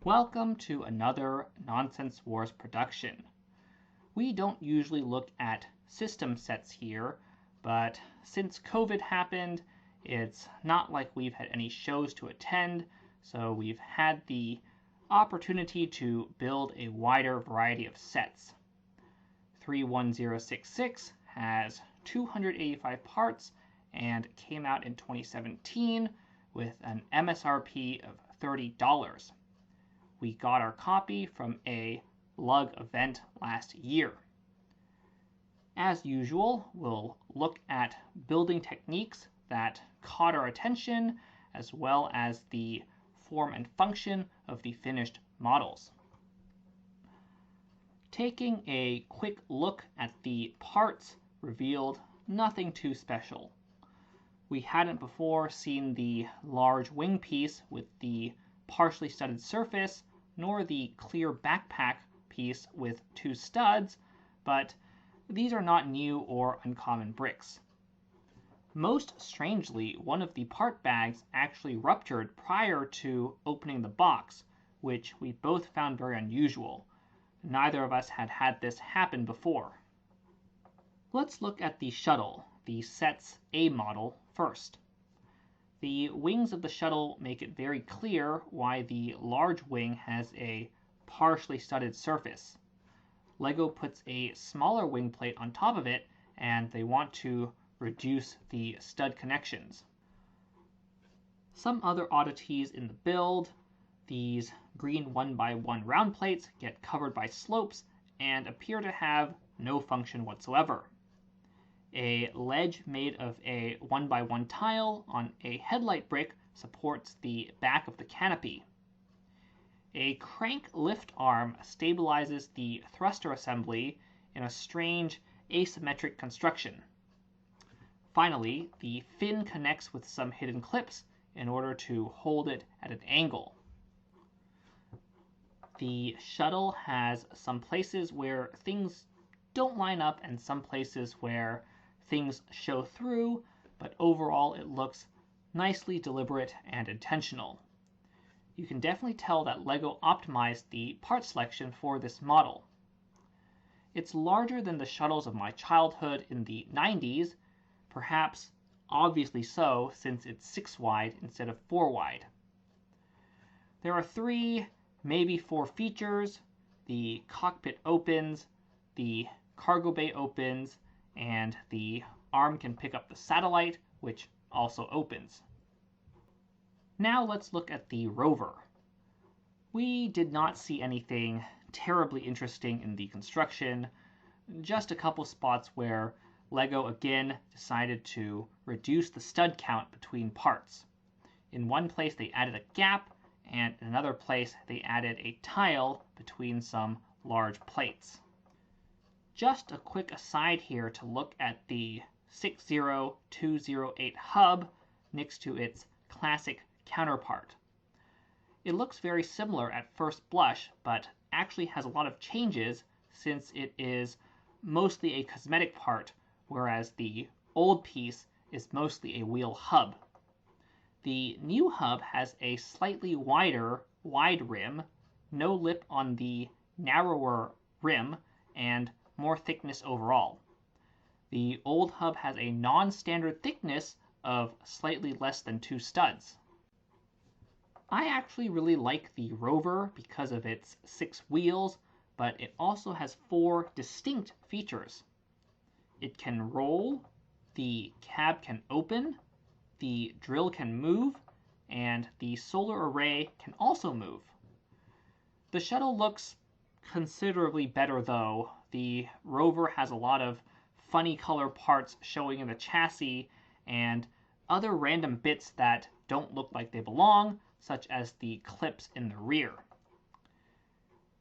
Welcome to another Nonsense Wars production. We don't usually look at system sets here, but since COVID happened, it's not like we've had any shows to attend, so we've had the opportunity to build a wider variety of sets. 31066 has 285 parts and came out in 2017 with an MSRP of $30. We got our copy from a lug event last year. As usual, we'll look at building techniques that caught our attention, as well as the form and function of the finished models. Taking a quick look at the parts revealed nothing too special. We hadn't before seen the large wing piece with the partially studded surface, nor the clear backpack piece with two studs, but these are not new or uncommon bricks. Most strangely, one of the part bags actually ruptured prior to opening the box, which we both found very unusual. Neither of us had had this happen before. Let's look at the Shuttle, the set's A model, first. The wings of the Shuttle make it very clear why the large wing has a partially studded surface. LEGO puts a smaller wing plate on top of it, and they want to reduce the stud connections. Some other oddities in the build: these green 1x1 round plates get covered by slopes and appear to have no function whatsoever. A ledge made of a 1x1 tile on a headlight brick supports the back of the canopy. A crank lift arm stabilizes the thruster assembly in a strange asymmetric construction. Finally, the fin connects with some hidden clips in order to hold it at an angle. The Shuttle has some places where things don't line up and some places where things show through, but overall it looks nicely deliberate and intentional. You can definitely tell that LEGO optimized the part selection for this model. It's larger than the Shuttles of my childhood in the 90s, perhaps obviously so since it's 6 wide instead of 4 wide. There are 3, maybe 4 features. The cockpit opens, the cargo bay opens, and the arm can pick up the satellite, which also opens. Now let's look at the rover. We did not see anything terribly interesting in the construction, just a couple spots where LEGO again decided to reduce the stud count between parts. In one place they added a gap, and in another place they added a tile between some large plates. Just a quick aside here to look at the 60208 hub next to its classic counterpart. It looks very similar at first blush, but actually has a lot of changes since it is mostly a cosmetic part, whereas the old piece is mostly a wheel hub. The new hub has a slightly wider wide rim, no lip on the narrower rim, and more thickness overall. The old hub has a non-standard thickness of slightly less than 2 studs. I actually really like the rover because of its 6 wheels, but it also has 4 distinct features. It can roll, the cab can open, the drill can move, and the solar array can also move. The Shuttle looks considerably better though. The rover has a lot of funny color parts showing in the chassis and other random bits that don't look like they belong, such as the clips in the rear.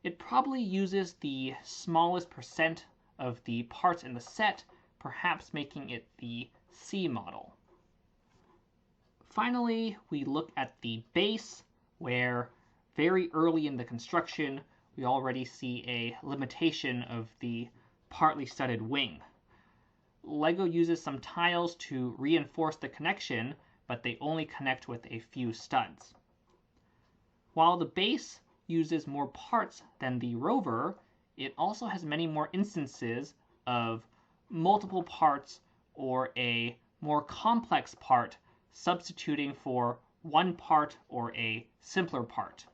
It probably uses the smallest percent of the parts in the set, perhaps making it the C model. Finally, we look at the base, where very early in the construction we already see a limitation of the partly studded wing. LEGO uses some tiles to reinforce the connection, but they only connect with a few studs. While the base uses more parts than the rover, it also has many more instances of multiple parts or a more complex part substituting for one part or a simpler part.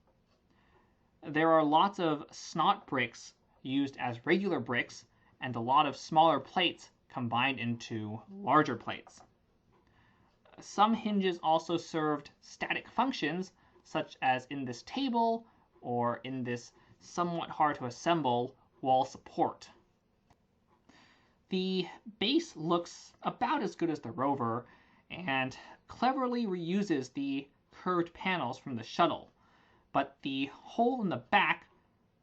There are lots of snot bricks used as regular bricks and a lot of smaller plates combined into larger plates. Some hinges also served static functions, such as in this table or in this somewhat hard to assemble wall support. The base looks about as good as the rover and cleverly reuses the curved panels from the shuttle, but the hole in the back,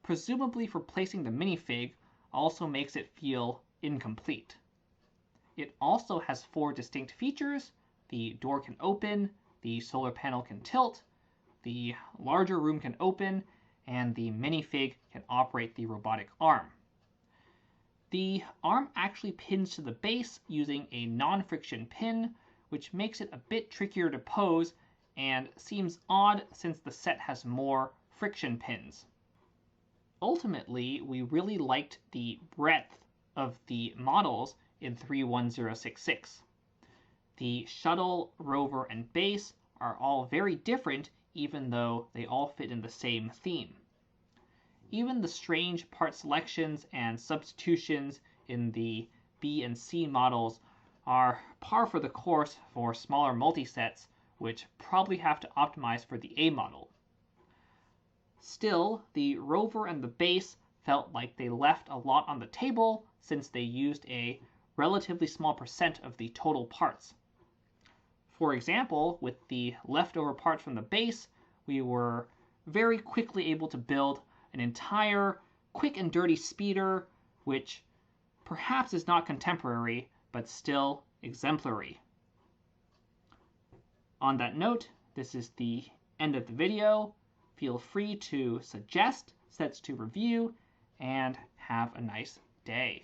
presumably for placing the minifig, also makes it feel incomplete. It also has 4 distinct features. The door can open, the solar panel can tilt, the larger room can open, and the minifig can operate the robotic arm. The arm actually pins to the base using a non-friction pin, which makes it a bit trickier to pose and seems odd since the set has more friction pins. Ultimately, we really liked the breadth of the models in 31066. The shuttle, rover, and base are all very different, even though they all fit in the same theme. Even the strange part selections and substitutions in the B and C models are par for the course for smaller multisets, which probably have to optimize for the A model. Still, the rover and the base felt like they left a lot on the table since they used a relatively small percent of the total parts. For example, with the leftover parts from the base, we were very quickly able to build an entire quick and dirty speeder, which perhaps is not contemporary, but still exemplary. On that note, this is the end of the video. Feel free to suggest sets to review, and have a nice day.